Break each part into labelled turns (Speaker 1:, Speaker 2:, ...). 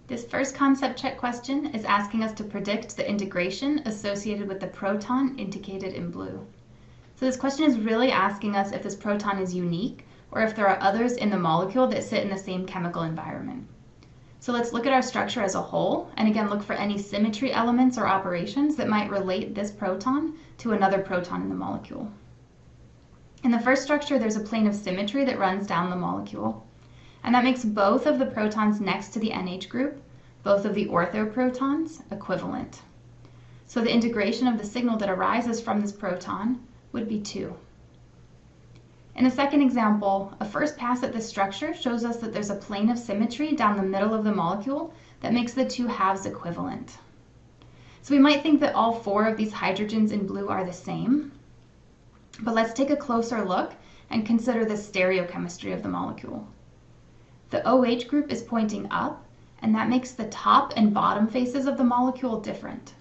Speaker 1: This first concept check question is asking us to predict the integration associated with the proton indicated in blue. So this question is really asking us if this proton is unique or if there are others in the molecule that sit in the same chemical environment. So let's look at our structure as a whole, and again look for any symmetry elements or operations that might relate this proton to another proton in the molecule. In the first structure, there's a plane of symmetry that runs down the molecule, and that makes both of the protons next to the NH group, both of the orthoprotons, equivalent. So the integration of the signal that arises from this proton would be 2. In the second example, a first pass at this structure shows us that there's a plane of symmetry down the middle of the molecule that makes the 2 halves equivalent. So we might think that all 4 of these hydrogens in blue are the same, but let's take a closer look and consider the stereochemistry of the molecule. The OH group is pointing up, and that makes the top and bottom faces of the molecule different.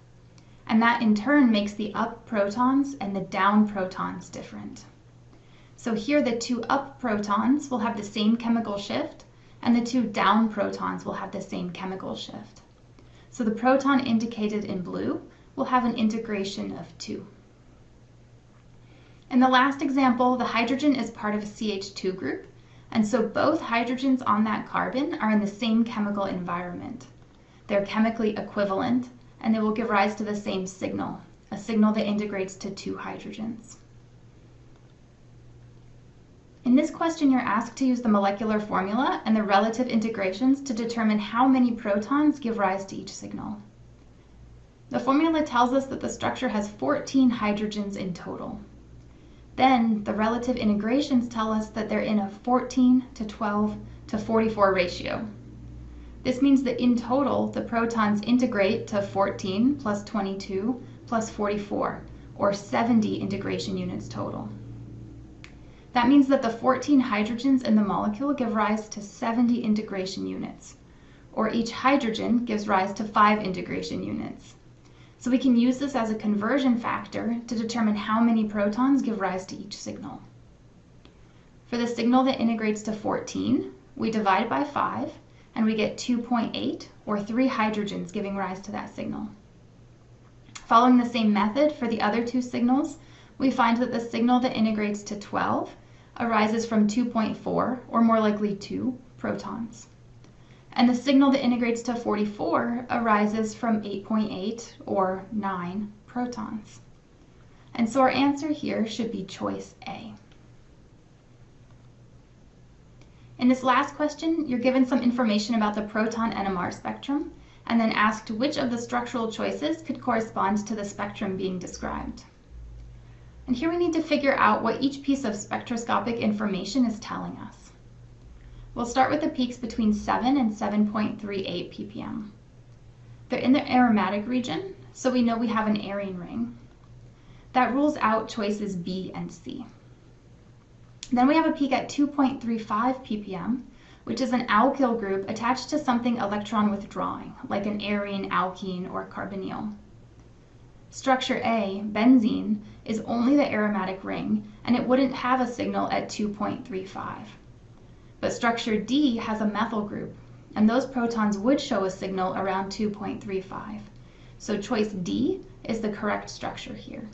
Speaker 1: And that in turn makes the up protons and the down protons different. So here the 2 up protons will have the same chemical shift, and the 2 down protons will have the same chemical shift. So the proton indicated in blue will have an integration of 2. In the last example, the hydrogen is part of a CH2 group, and so both hydrogens on that carbon are in the same chemical environment. They're chemically equivalent, and they will give rise to the same signal, a signal that integrates to 2 hydrogens. In this question, you're asked to use the molecular formula and the relative integrations to determine how many protons give rise to each signal. The formula tells us that the structure has 14 hydrogens in total. Then the relative integrations tell us that they're in a 14 to 12 to 44 ratio. This means that in total, the protons integrate to 14 plus 22 plus 44, or 70 integration units total. That means that the 14 hydrogens in the molecule give rise to 70 integration units, or each hydrogen gives rise to 5 integration units. So we can use this as a conversion factor to determine how many protons give rise to each signal. For the signal that integrates to 14, we divide by 5, and we get 2.8, or 3 hydrogens giving rise to that signal. Following the same method for the other 2 signals, we find that the signal that integrates to 12 arises from 2.4, or more likely 2, protons. And the signal that integrates to 44 arises from 8.8, or 9, protons. And so our answer here should be choice A. In this last question, you're given some information about the proton NMR spectrum, and then asked which of the structural choices could correspond to the spectrum being described. And here we need to figure out what each piece of spectroscopic information is telling us. We'll start with the peaks between 7 and 7.38 ppm. They're in the aromatic region, so we know we have an arene ring. That rules out choices B and C. Then we have a peak at 2.35 ppm, which is an alkyl group attached to something electron withdrawing, like an arene, alkene, or carbonyl. Structure A, benzene, is only the aromatic ring, and it wouldn't have a signal at 2.35. But structure D has a methyl group, and those protons would show a signal around 2.35. So choice D is the correct structure here.